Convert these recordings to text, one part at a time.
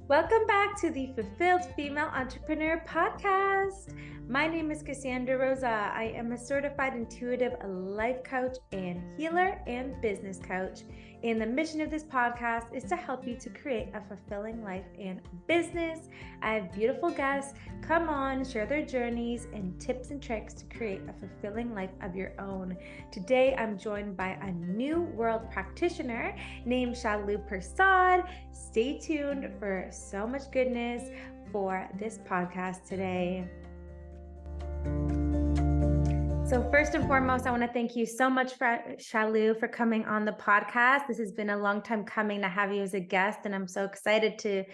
Welcome back to the Fulfilled Female Entrepreneur Podcast. My name is Cassandra Rosa. I am a certified intuitive life coach and healer and business coach. And the mission of this podcast is to help you to create a fulfilling life and business. I have beautiful guests come on, share their journeys and tips and tricks to create a fulfilling life of your own. Today, I'm joined by a new world practitioner named Shalu Persaud. Stay tuned for so much goodness for this podcast today. So first and foremost, I want to thank you so much, Shalu, for coming on the podcast. This has been a long time coming to have you as a guest, and I'm so excited to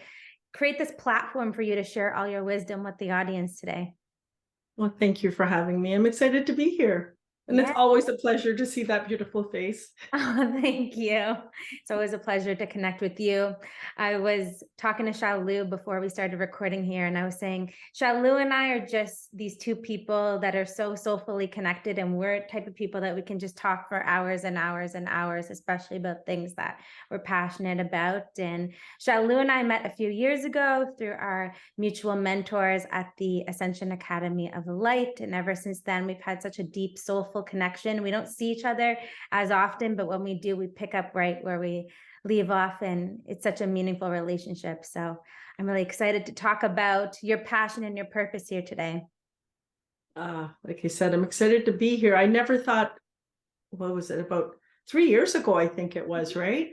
create this platform for you to share all your wisdom with the audience today. Well, thank you for having me. I'm excited to be here. And It's always a pleasure to see that beautiful face. Oh, thank you. It's always a pleasure to connect with you. I was talking to Shalu before we started recording here, and I was saying, Shalu and I are just these two people that are so soulfully connected, and we're type of people that we can just talk for hours and hours and hours, especially about things that we're passionate about. And Shalu and I met a few years ago through our mutual mentors at the Ascension Academy of Light. And ever since then, we've had such a deep, soulful connection. We don't see each other as often, but when we do, we pick up right where we leave off, and it's such a meaningful relationship. So I'm really excited to talk about your passion and your purpose here today. Like I said, I'm excited to be here. I never thought, what was it, about 3 years ago, I think it was, right?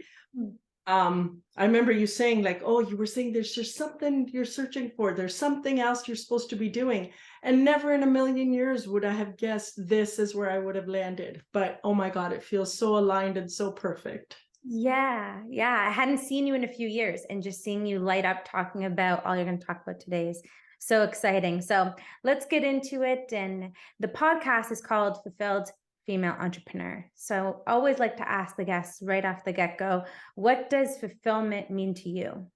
I remember you saying like, oh, you were saying there's just something you're searching for. There's something else you're supposed to be doing. And never in a million years would I have guessed this is where I would have landed. But oh my God, it feels so aligned and so perfect. Yeah. I hadn't seen you in a few years, and just seeing you light up talking about all you're going to talk about today is so exciting. So let's get into it. And the podcast is called Fulfilled Female Entrepreneur. So I always like to ask the guests right off the get-go, what does fulfillment mean to you?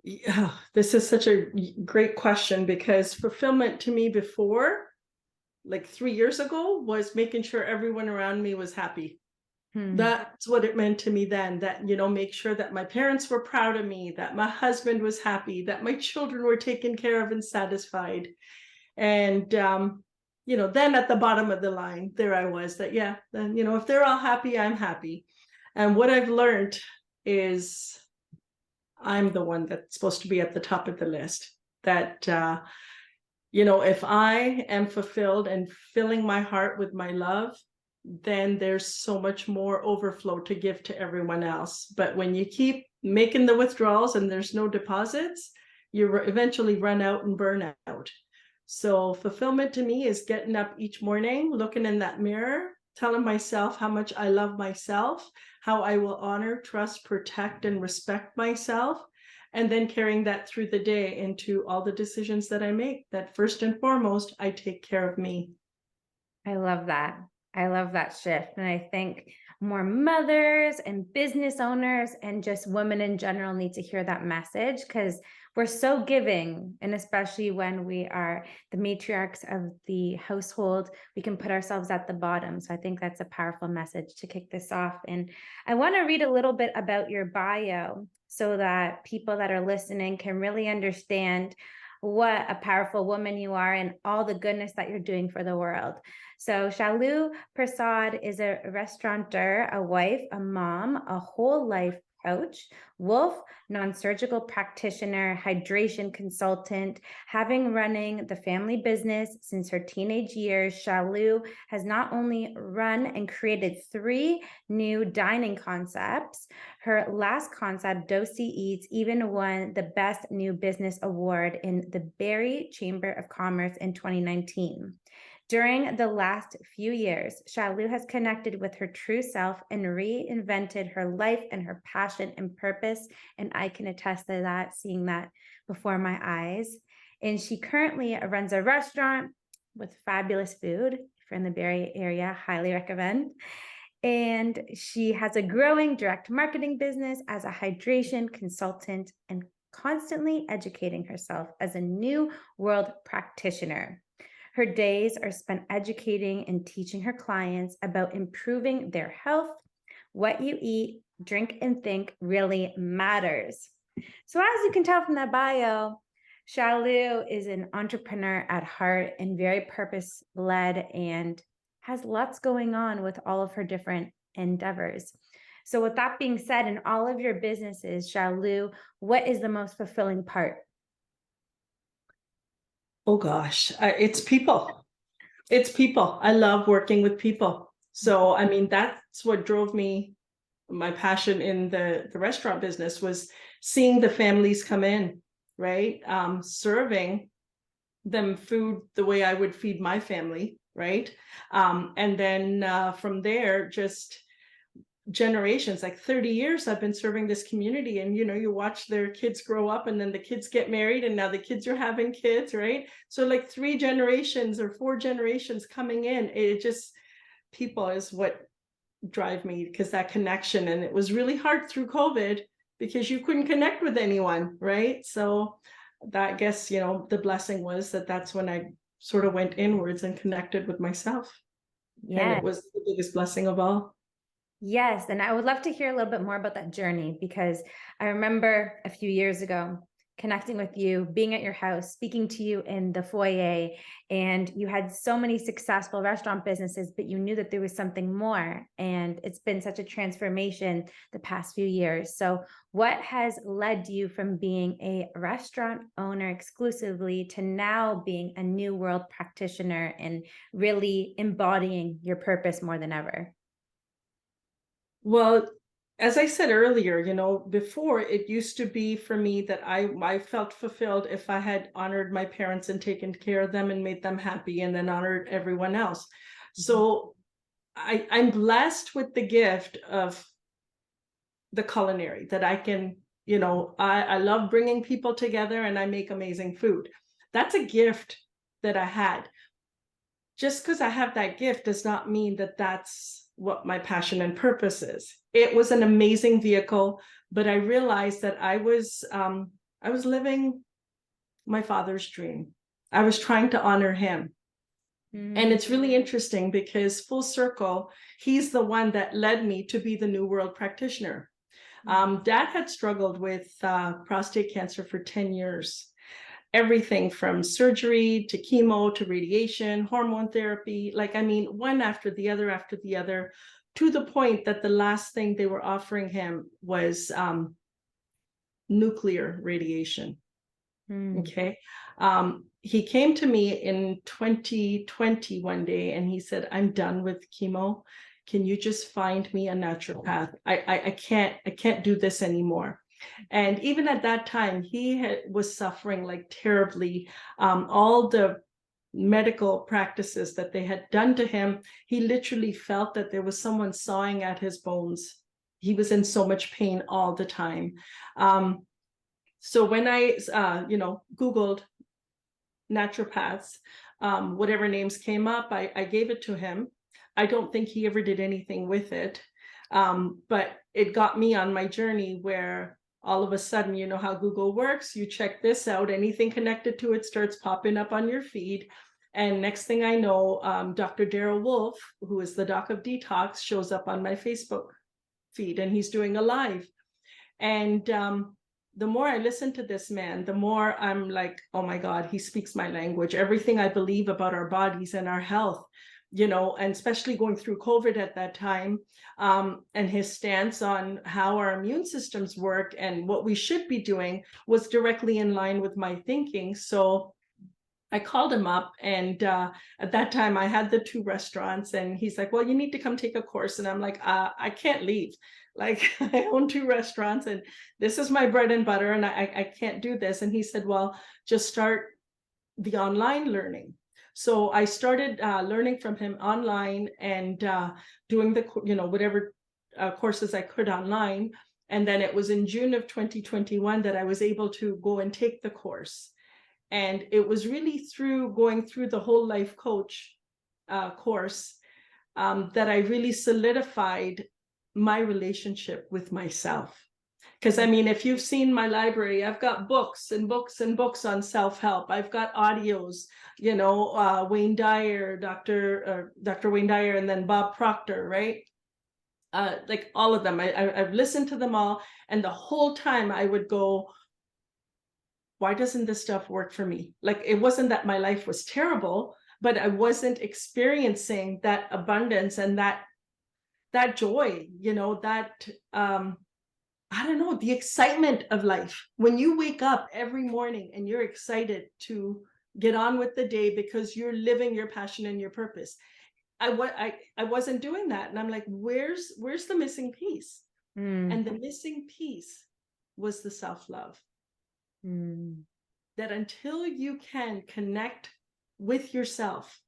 Yeah, this is such a great question, because fulfillment to me before, like 3 years ago, was making sure everyone around me was happy. That's what it meant to me then, that, make sure that my parents were proud of me, that my husband was happy, that my children were taken care of and satisfied. And, then at the bottom of the line, there I was, that, yeah, then, if they're all happy, I'm happy. And what I've learned is I'm the one that's supposed to be at the top of the list. That, if I am fulfilled and filling my heart with my love, then there's so much more overflow to give to everyone else. But when you keep making the withdrawals and there's no deposits, you eventually run out and burn out. So fulfillment to me is getting up each morning, looking in that mirror, telling myself how much I love myself, how I will honor, trust, protect, and respect myself, and then carrying that through the day into all the decisions that I make, that first and foremost, I take care of me. I love that. I love that shift. And I think more mothers and business owners and just women in general need to hear that message, because we're so giving. And especially when we are the matriarchs of the household, we can put ourselves at the bottom. So I think that's a powerful message to kick this off. And I want to read a little bit about your bio so that people that are listening can really understand what a powerful woman you are and all the goodness that you're doing for the world. So Shalu Persaud is a restaurateur, a wife, a mom, a whole life coach, wolf, non-surgical practitioner, hydration consultant. Having running the family business since her teenage years, Shalu has not only run and created 3 new dining concepts. Her last concept, Dosi Eats, even won the Best New Business Award in the Barrie Chamber of Commerce in 2019. During the last few years, Shalu has connected with her true self and reinvented her life and her passion and purpose. And I can attest to that, seeing that before my eyes. And she currently runs a restaurant with fabulous food. If you're in the Barrie area, highly recommend. And she has a growing direct marketing business as a hydration consultant and constantly educating herself as a new world practitioner. Her days are spent educating and teaching her clients about improving their health, What you eat, drink, and think really matters. So, as you can tell from that bio, Shalu is an entrepreneur at heart and very purpose led and has lots going on with all of her different endeavors. So, with that being said, in all of your businesses, Shalu, what is the most fulfilling part? Oh gosh, it's people. It's people. I love working with people. So, I mean, that's what drove me. My passion in the restaurant business was seeing the families come in, right? Serving them food the way I would feed my family, right? And then from there, just generations, like 30 years I've been serving this community, and you watch their kids grow up, and then the kids get married, and now the kids are having kids, right? So like 3 generations or 4 generations coming in. It just, people is what drive me, because that connection. And it was really hard through COVID because you couldn't connect with anyone, right? So that, I guess, the blessing was that that's when I sort of went inwards and connected with myself, and Yeah. it was the biggest blessing of all. Yes, and I would love to hear a little bit more about that journey, because I remember a few years ago connecting with you, being at your house, speaking to you in the foyer, and you had so many successful restaurant businesses, but you knew that there was something more. And it's been such a transformation the past few years. So, what has led you from being a restaurant owner exclusively to now being a new world practitioner and really embodying your purpose more than ever? Well, as I said earlier, before, it used to be for me that I felt fulfilled if I had honored my parents and taken care of them and made them happy, and then honored everyone else. Mhm. So I'm blessed with the gift of the culinary, that I can, I love bringing people together, and I make amazing food. That's a gift that I had. Just because I have that gift does not mean that that's what my passion and purpose is. It was an amazing vehicle, but I realized that I was living my father's dream. I was trying to honor him. And Mm. it's really interesting because, full circle, he's the one that led me to be the new world practitioner. Dad had struggled with prostate cancer for 10 years. Everything from surgery to chemo to radiation, hormone therapy, like, I mean, one after the other, to the point that the last thing they were offering him was nuclear radiation. Mm. Okay. He came to me in 2020 one day, and he said, "I'm done with chemo. Can you just find me a naturopath? I can't do this anymore." And even at that time, was suffering like terribly. All the medical practices that they had done to him, he literally felt that there was someone sawing at his bones. He was in so much pain all the time. So when I, Googled naturopaths, whatever names came up, I gave it to him. I don't think he ever did anything with it. But it got me on my journey, where all of a sudden, you know how Google works, you check this out, anything connected to it starts popping up on your feed. And next thing I know, Dr. Daryl Wolf, who is the doc of detox, shows up on my Facebook feed, and he's doing a live. And the more I listen to this man, the more I'm like, oh my God, he speaks my language. Everything I believe about our bodies and our health, and especially going through COVID at that time, and his stance on how our immune systems work and what we should be doing was directly in line with my thinking. So I called him up, and at that time I had the 2 restaurants, and he's like, "Well, you need to come take a course." And I'm like, "I can't leave. Like, I own 2 restaurants, and this is my bread and butter, and I can't do this." And he said, "Well, just start the online learning." So I started learning from him online, and doing the whatever courses I could online. And then it was in June of 2021 that I was able to go and take the course. And it was really through going through the whole life coach course that I really solidified my relationship with myself. Because I mean, if you've seen my library, I've got books and books and books on self-help. I've got audios, Wayne Dyer, Dr. Wayne Dyer, and then Bob Proctor, right? like all of them. I've listened to them all, and the whole time I would go, why doesn't this stuff work for me? Like, it wasn't that my life was terrible, but I wasn't experiencing that abundance and that joy, that I don't know, the excitement of life. When you wake up every morning and you're excited to get on with the day because you're living your passion and your purpose. I wasn't doing that. And I'm like, where's the missing piece? And the missing piece was the self-love. That until you can connect with yourself,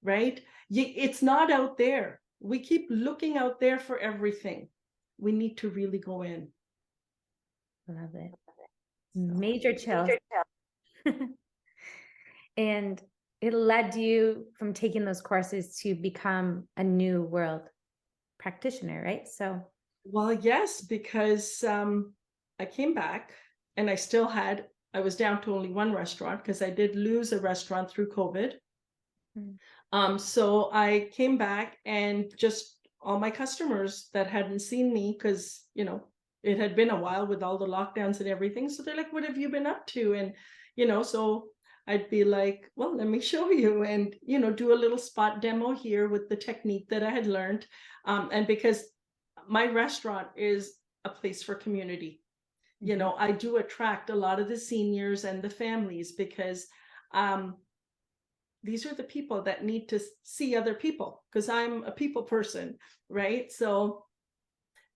right? It's not out there. We keep looking out there for everything. We need to really go in. Love it. Major chills. And it led you from taking those courses to become a new world practitioner, right? So, well, yes, because I came back and I was down to only one restaurant because I did lose a restaurant through COVID. So I came back, and just all my customers that hadn't seen me, because it had been a while with all the lockdowns and everything, so they're like, what have you been up to? And so I'd be like, well, let me show you, and do a little spot demo here with the technique that I had learned. And because my restaurant is a place for community, I do attract a lot of the seniors and the families, because these are the people that need to see other people, because I'm a people person, right? So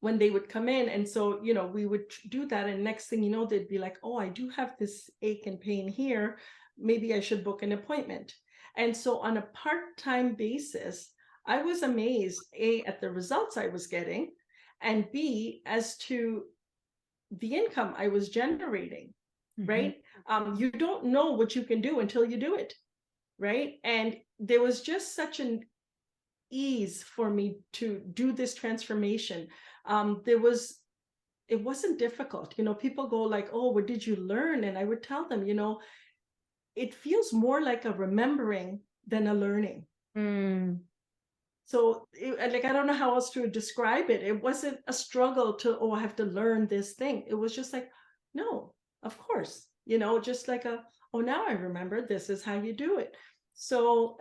when they would come in, and so we would do that, and next thing you know, they'd be like, oh, I do have this ache and pain here, maybe I should book an appointment. And so on a part-time basis, I was amazed, A, at the results I was getting, and B, as to the income I was generating, right? You don't know what you can do until you do it, right? And there was just such an ease for me to do this transformation. It wasn't difficult. People go like, oh, what did you learn? And I would tell them, it feels more like a remembering than a learning. So like, I don't know how else to describe it. It wasn't a struggle to, oh, I have to learn this thing. It was just like, no, of course, just like oh, now I remember, this is how you do it. So,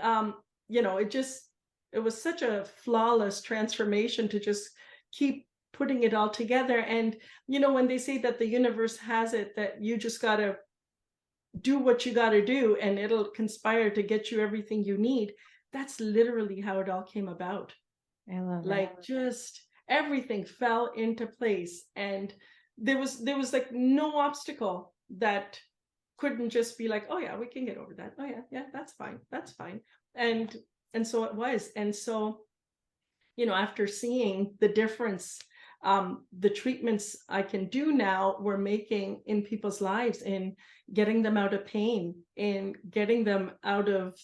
it was such a flawless transformation to just keep putting it all together. And, when they say that the universe has it, that you just got to do what you got to do and it'll conspire to get you everything you need. That's literally how it all came about. I love like just everything fell into place, and there was like no obstacle that couldn't just be like, oh yeah, we can get over that. Oh yeah, that's fine. And so it was. And so, after seeing the difference, the treatments I can do now, we're making in people's lives, in getting them out of pain, in getting them out of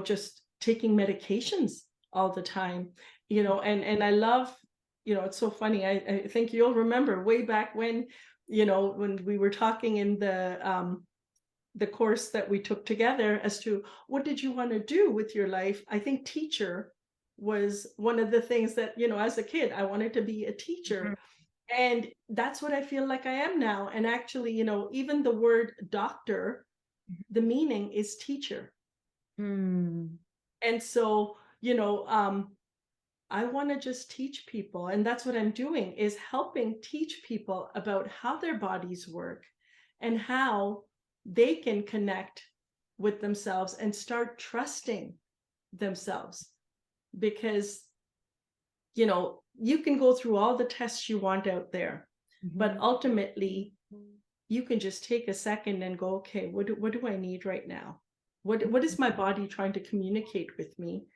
just taking medications all the time, and I love, it's so funny. I think you'll remember way back when, when we were talking in the course that we took together, as to what did you want to do with your life. I think teacher was one of the things that, as a kid, I wanted to be a teacher. And that's what I feel like I am now. And actually, even the word doctor, the meaning is teacher. And so, I want to just teach people. And that's what I'm doing, is helping teach people about how their bodies work and how they can connect with themselves and start trusting themselves. Because, you can go through all the tests you want out there, but ultimately you can just take a second and go, okay, what do I need right now? What is my body trying to communicate with me?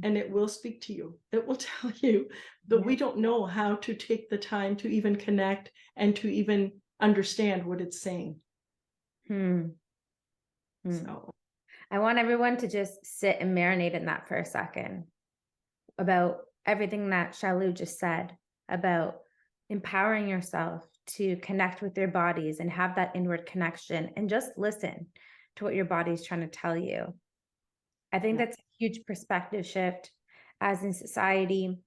And it will speak to you. It will tell you, but we don't know how to take the time to even connect and to even understand what it's saying. So I want everyone to just sit and marinate in that for a second, about everything that Shalu just said about empowering yourself to connect with your bodies and have that inward connection, and just listen to what your body is trying to tell you. I think that's a huge perspective shift, as in society,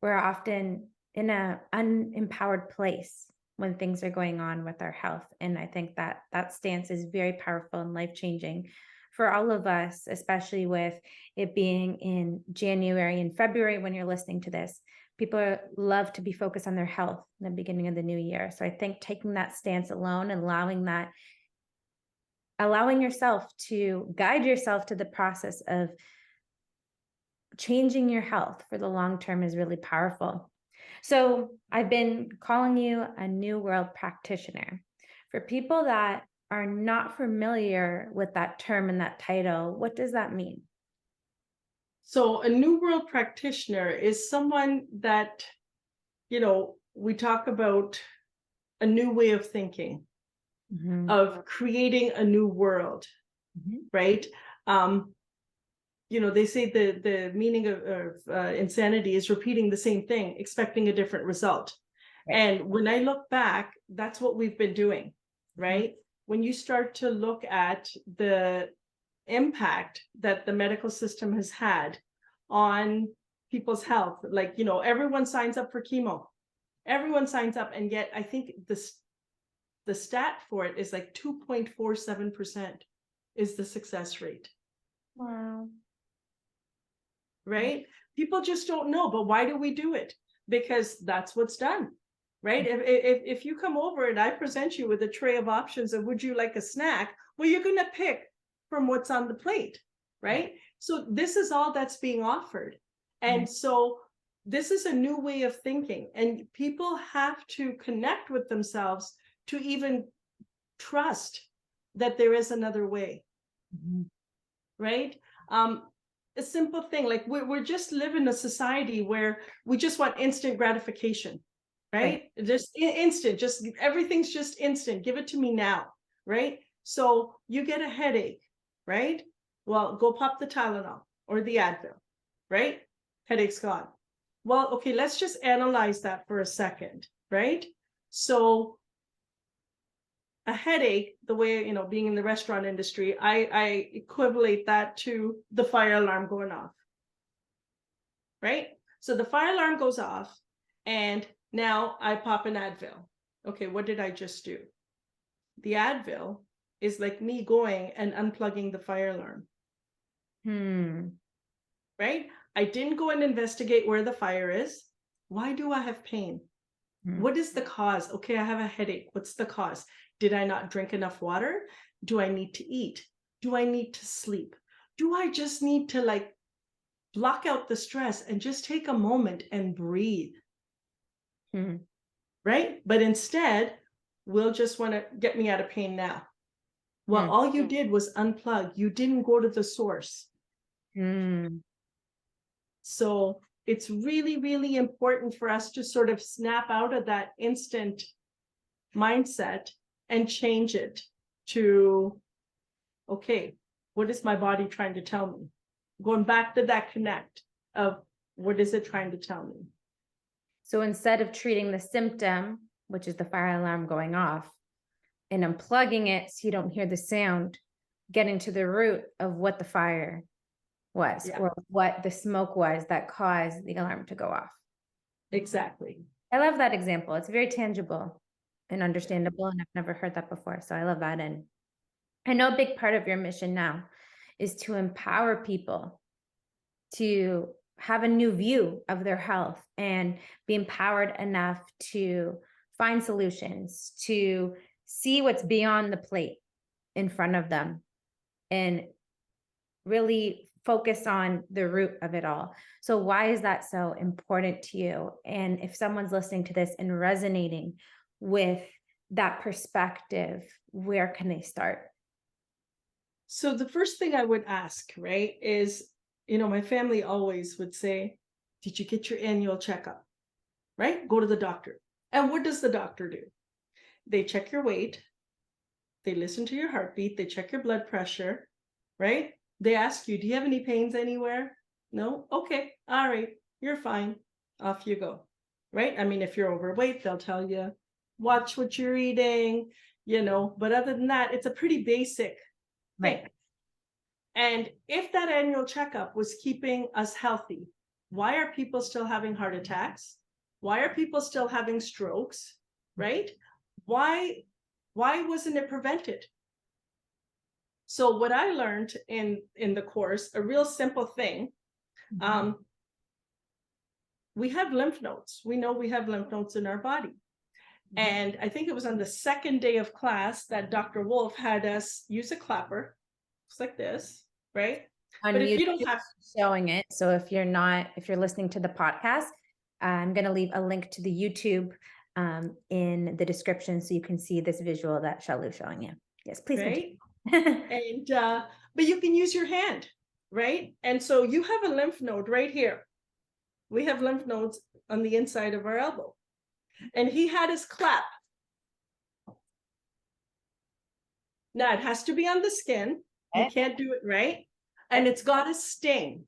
we're often in a unempowered place when things are going on with our health. And I think that that stance is very powerful and life changing for all of us, especially with it being in January and February when you're listening to this. Love to be focused on their health in the beginning of the new year. So I think taking that stance alone and allowing yourself to guide yourself to the process of changing your health for the long term is really powerful. So I've been calling you a new world practitioner. For people that are not familiar with that term and that title, what does that mean? So a new world practitioner is someone that, we talk about a new way of thinking, of creating a new world, right? They say the meaning of insanity is repeating the same thing, expecting a different result. Right. And when I look back, that's what we've been doing, right? When you start to look at the impact that the medical system has had on people's health, like, everyone signs up for chemo, everyone signs up, and yet I think the stat for it is like 2.47% is the success rate. Wow. Right? People just don't know, but why do we do it? Because that's what's done, right? If you come over and I present you with a tray of options and would you like a snack, well, you're going to pick from what's on the plate, right? So this is all that's being offered. And so this is a new way of thinking, and people have to connect with themselves to even trust that there is another way, right? A simple thing, like we're just living in a society where we just want instant gratification, right? Just instant, just everything's just instant. Give it to me now, right? So you get a headache, right? Well, go pop the Tylenol or the Advil, right? Headache's gone. Well, okay, let's just analyze that for a second, right? So a headache, the way, being in the restaurant industry, I equivalent that to the fire alarm going off, right? So the fire alarm goes off, and now I pop an Advil. Okay, what did I just do? The Advil is like me going and unplugging the fire alarm. Right? I didn't go and investigate where the fire is. Why do I have pain? What is the cause? Okay, I have a headache. What's the cause? Did I not drink enough water? Do I need to eat? Do I need to sleep? Do I just need to block out the stress and just take a moment and breathe? Right? But instead, we'll just want to get me out of pain now. Well, all you did was unplug. You didn't go to the source. So it's really, really important for us to sort of snap out of that instant mindset and change it to, okay, what is my body trying to tell me? Going back to that connect of what is it trying to tell me? So instead of treating the symptom, which is the fire alarm going off, and unplugging it so you don't hear the sound, getting to the root of what the fire was or what the smoke was that caused the alarm to go off. Exactly. I love that example. It's very tangible and understandable, and I've never heard that before. So I love that. And I know a big part of your mission now is to empower people to have a new view of their health and be empowered enough to find solutions, to see what's beyond the plate in front of them and really focus on the root of it all. So why is that so important to you? And if someone's listening to this and resonating with that perspective, where can they start? So the first thing I would ask, right, is, my family always would say, did you get your annual checkup? Right? Go to the doctor. And what does the doctor do? They check your weight. They listen to your heartbeat. They check your blood pressure, right? They ask you, do you have any pains anywhere? No? Okay. All right. You're fine. Off you go. Right? I mean, if you're overweight, they'll tell you, watch what you're eating, but other than that, it's a pretty basic thing. And if that annual checkup was keeping us healthy, why are people still having heart attacks? Why are people still having strokes? Right? Why wasn't it prevented? So what I learned in the course, a real simple thing, we have lymph nodes. We know we have lymph nodes in our body. And I think it was on the second day of class that Dr. Wolf had us use a clapper. It's like this, right? On But if YouTube, you don't have showing it. So if you're listening to the podcast, I'm going to leave a link to the YouTube in the description so you can see this visual that Shalu showing you. Yes, please. right? And but you can use your hand, right? And so you have a lymph node right here. We have lymph nodes on the inside of our elbow. And he had us clap. Now it has to be on the skin. You can't do it right. And it's got to sting.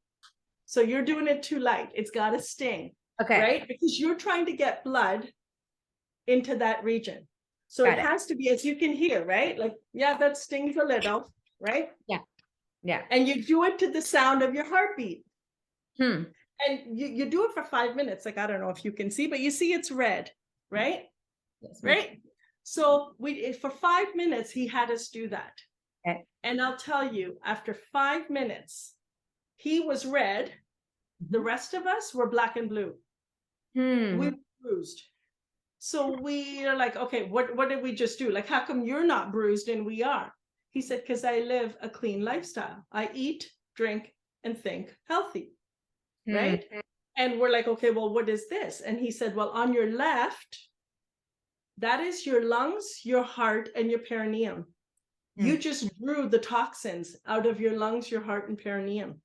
So you're doing it too light. It's got to sting. Okay. Right? Because you're trying to get blood into that region. So it has to be, as you can hear, right? Like, yeah, that stings a little, right? Yeah. Yeah. And you do it to the sound of your heartbeat. Hmm. And you do it for 5 minutes. Like, I don't know if you can see, but you see it's red, right? Yes, right? So for 5 minutes, he had us do that. Okay. And I'll tell you, after 5 minutes, he was red. The rest of us were black and blue. We were bruised. So we are like, okay, what did we just do? Like, how come you're not bruised and we are? He said, because I live a clean lifestyle. I eat, drink, and think healthy, right? And we're like, okay, well, what is this? And he said, well, on your left, that is your lungs, your heart, and your perineum. You just drew the toxins out of your lungs, your heart, and perineum.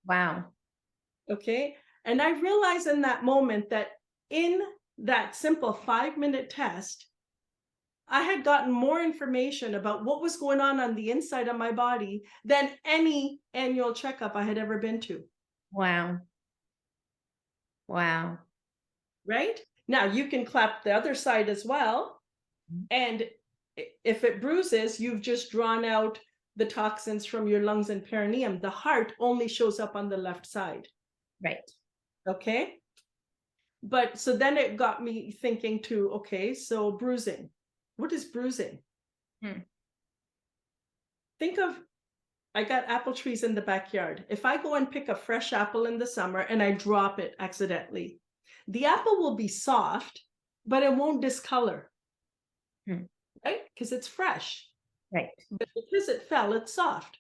Wow. Okay. And I realized in that moment that in that simple 5-minute test, I had gotten more information about what was going on the inside of my body than any annual checkup I had ever been to. Wow. Wow. Right? Now you can clap the other side as well. And if it bruises, you've just drawn out the toxins from your lungs and perineum. The heart only shows up on the left side. Right. Okay. But so then it got me thinking too, okay, so bruising. What is bruising? Think of, I got apple trees in the backyard. If I go and pick a fresh apple in the summer and I drop it accidentally, the apple will be soft, but it won't discolor. Right? Because it's fresh. Right. But because it fell, it's soft.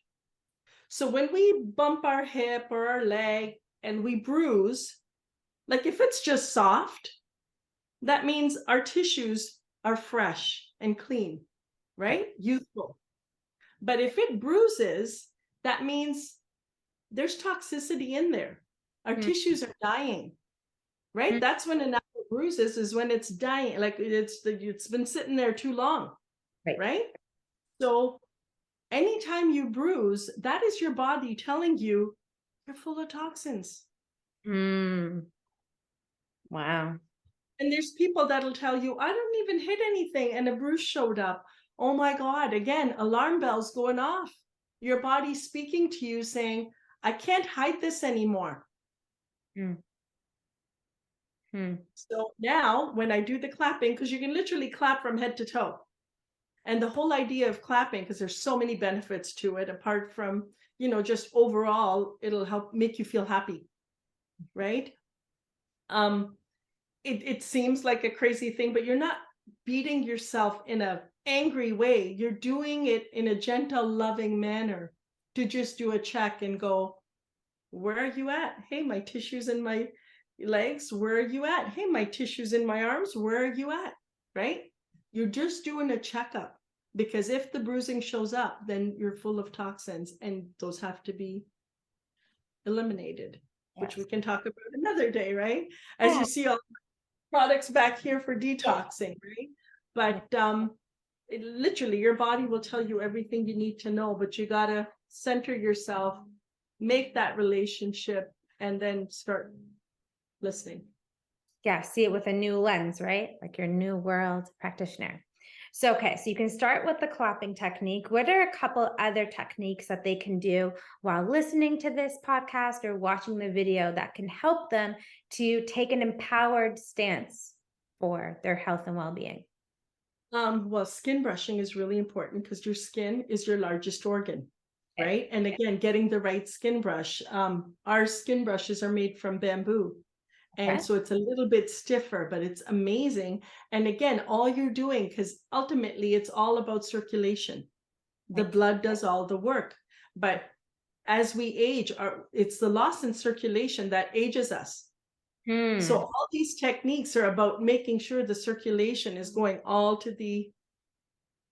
So when we bump our hip or our leg and we bruise, like if it's just soft, that means our tissues are fresh and clean, right? Youthful. But if it bruises, that means there's toxicity in there. Our tissues are dying, right? That's when an apple bruises, is when it's dying, like it's been sitting there too long, right? So anytime you bruise, that is your body telling you you're full of toxins. Wow. And there's people that'll tell you, I don't even hit anything, and a bruise showed up. Oh my God, again, alarm bells going off. Your body speaking to you saying, I can't hide this anymore. So now when I do the clapping, because you can literally clap from head to toe. And the whole idea of clapping, because there's so many benefits to it, apart from, just overall, it'll help make you feel happy, right? It seems like a crazy thing, but you're not beating yourself in an angry way. You're doing it in a gentle, loving manner to just do a check and go, where are you at? Hey, my tissues in my legs, where are you at? Hey, my tissues in my arms, where are you at? Right? You're just doing a checkup, because if the bruising shows up, then you're full of toxins and those have to be eliminated, which we can talk about another day, right? As you see all products back here for detoxing, right? But literally your body will tell you everything you need to know, but you got to center yourself, make that relationship, and then start listening. Yeah, see it with a new lens, right? Like your new world practitioner. So, okay, so you can start with the clapping technique. What are a couple other techniques that they can do while listening to this podcast or watching the video that can help them to take an empowered stance for their health and well-being? Well, skin brushing is really important because your skin is your largest organ, Okay. right? And again, getting the right skin brush. Our skin brushes are made from bamboo. And Okay. so it's a little bit stiffer, but it's amazing. And again, all you're doing, because ultimately it's all about circulation. The Right. blood does all the work. But as we age, it's the loss in circulation that ages us. So Hmm. all these techniques are about making sure the circulation is going all to the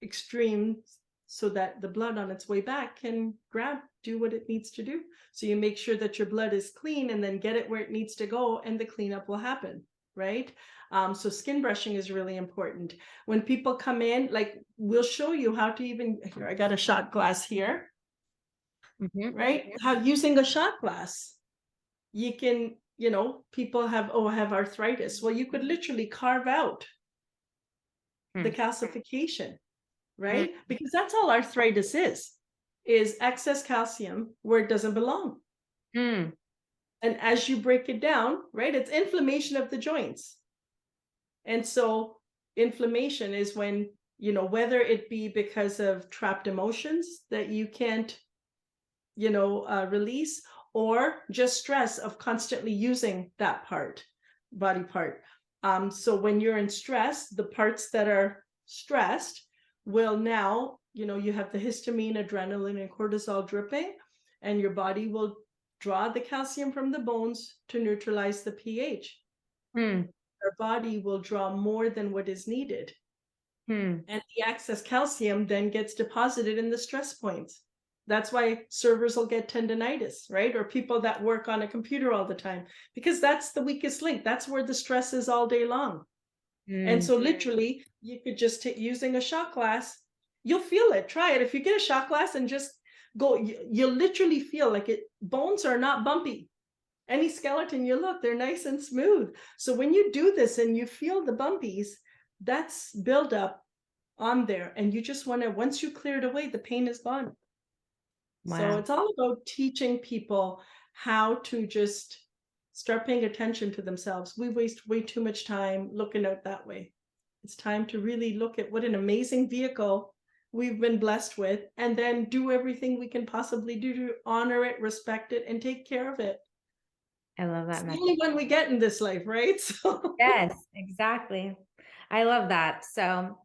extremes so that the blood on its way back can do what it needs to do. So you make sure that your blood is clean and then get it where it needs to go, and the cleanup will happen, right? So skin brushing is really important. When people come in, like we'll show you how to even, here, I got a shot glass here, right? How using a shot glass, you can, people have arthritis. Well, you could literally carve out the Hmm. calcification, Hmm. right? Because that's all arthritis is excess calcium where it doesn't belong. Hmm. And as you break it down, right, it's inflammation of the joints. And so inflammation is when, whether it be because of trapped emotions that you can't, release, or just stress of constantly using that body part. So when you're in stress, the parts that are stressed will now, you have the histamine, adrenaline, and cortisol dripping, and your body will draw the calcium from the bones to neutralize the pH. Hmm. Our body will draw more than what is needed. Hmm. And the excess calcium then gets deposited in the stress points. That's why servers will get tendonitis, right? Or people that work on a computer all the time, because that's the weakest link. That's where the stress is all day long. And Hmm. so literally you could just take using a shot glass, you'll feel it. Try it. If you get a shot glass and just go, you'll literally feel like it. Bones are not bumpy. Any skeleton you look, they're nice and smooth. So when you do this and you feel the bumpies, that's buildup on there. And you just want to, once you clear it away, the pain is gone. So Wow. it's all about teaching people how to just start paying attention to themselves. We waste way too much time looking out that way. It's time to really look at what an amazing vehicle we've been blessed with, and then do everything we can possibly do to honor it, respect it, and take care of it. I love It's that the message. only one we get in this life, right? So Yes, exactly. I love that. So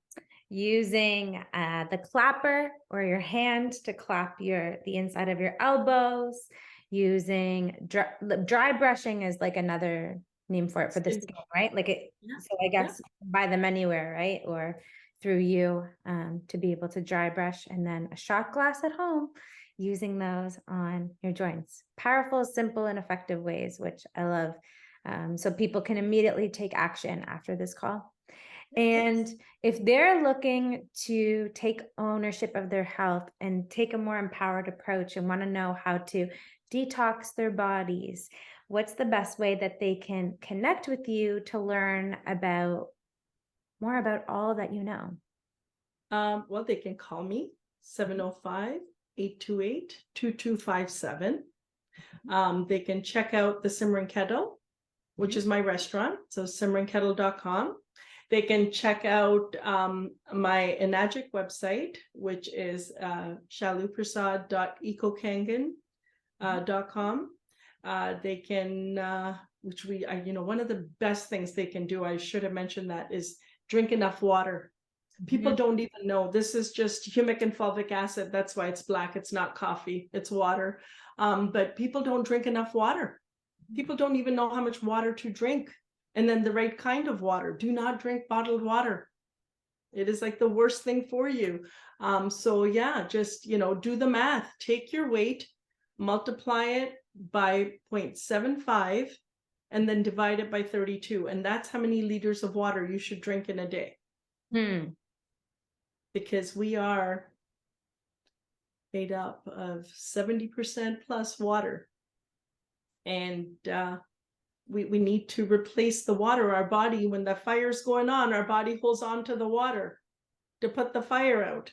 using the clapper or your hand to clap the inside of your elbows, using dry brushing is like another name for it for the skin skin, brush. right? Like it, Yeah, so I yeah. guess buy them anywhere, right? Or through you to be able to dry brush, and then a shot glass at home, using those on your joints. Powerful, simple, and effective ways, which I love. So people can immediately take action after this call. And if they're looking to take ownership of their health and take a more empowered approach and want to know how to detox their bodies, what's the best way that they can connect with you to learn about more about all that you know? Well, they can call me 705-828-2257. They can check out the Simran Kettle, which is my restaurant. So simrankettle.com. They can check out my Enagic website, which is shalupersad.ecokangan.com. They can, one of the best things they can do, I should have mentioned that, is drink enough water. People don't even know. This is just humic and fulvic acid. That's why it's black. It's not coffee, it's water. But people don't drink enough water. People don't even know how much water to drink. And then the right kind of water. Do not drink bottled water. It is like the worst thing for you. So yeah, just, do the math. Take your weight, multiply it by 0.75, and then divide it by 32. And that's how many liters of water you should drink in a day. Because we are made up of 70% plus water. And we need to replace the water. Our body, when the fire's going on, our body holds on to the water. to put the fire out,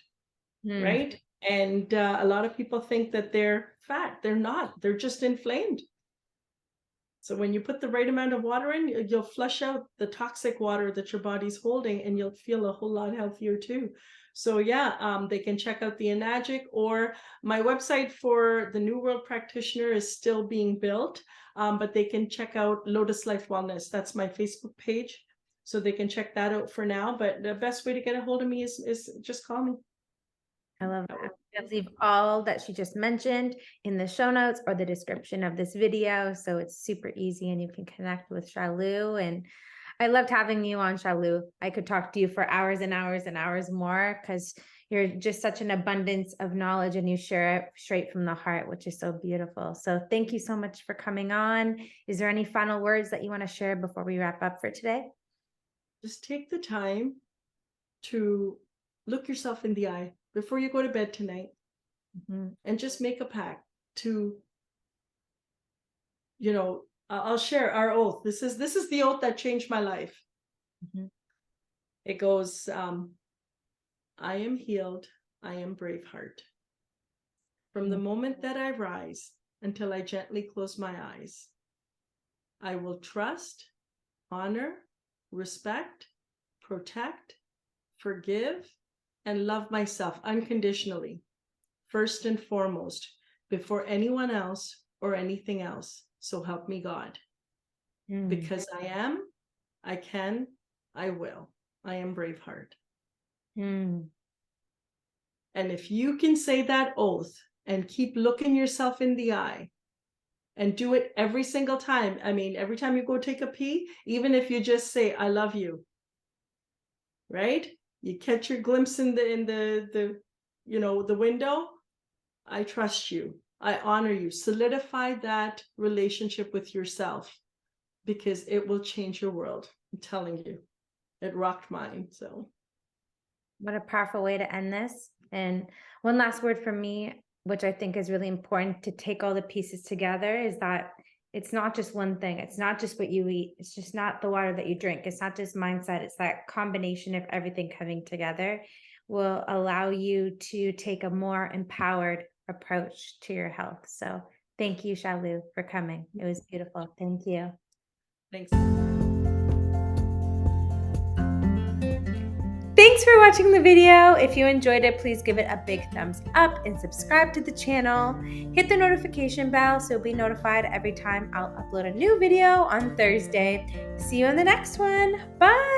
Mm. right? And a lot of people think that they're fat. They're not. They're just inflamed. So when you put the right amount of water in, you'll flush out the toxic water that your body's holding, and you'll feel a whole lot healthier too. So yeah, they can check out the Enagic, or my website for the New World Practitioner is still being built, but they can check out Lotus Life Wellness. That's my Facebook page. So they can check that out for now. But the best way to get a hold of me is just call me. I love that. I'll leave all that she just mentioned in the show notes or the description of this video, so it's super easy and you can connect with Shalu. And I loved having you on, Shalu. I could talk to you for hours and hours and hours more because you're just such an abundance of knowledge and you share it straight from the heart, which is so beautiful. So thank you so much for coming on. Is there any final words that you want to share before we wrap up for today? Just take the time to look yourself in the eye before you go to bed tonight, and just make a pact to, I'll share our oath. This is the oath that changed my life. It goes, I am healed, I am Braveheart. From the moment that I rise until I gently close my eyes, I will trust, honor, respect, protect, forgive, and love myself unconditionally, first and foremost, before anyone else or anything else. So help me God. Because I am, I can, I will. I am Braveheart. And if you can say that oath and keep looking yourself in the eye and do it every single time. I mean, every time you go take a pee, even if you just say, I love you, right? You catch your glimpse in the window. I trust you. I honor you. Solidify that relationship with yourself, because it will change your world. I'm telling you, it rocked mine. So what a powerful way to end this. And one last word from me, which I think is really important to take all the pieces together, is that it's not just one thing. It's not just what you eat. It's just not the water that you drink. It's not just mindset. It's that combination of everything coming together will allow you to take a more empowered approach to your health. So thank you, Shalu, for coming. It was beautiful. Thank you. thanks. Thanks for watching the video. If you enjoyed it, please give it a big thumbs up and subscribe to the channel. Hit the notification bell so you'll be notified every time I'll upload a new video on Thursday. See you in the next one. Bye.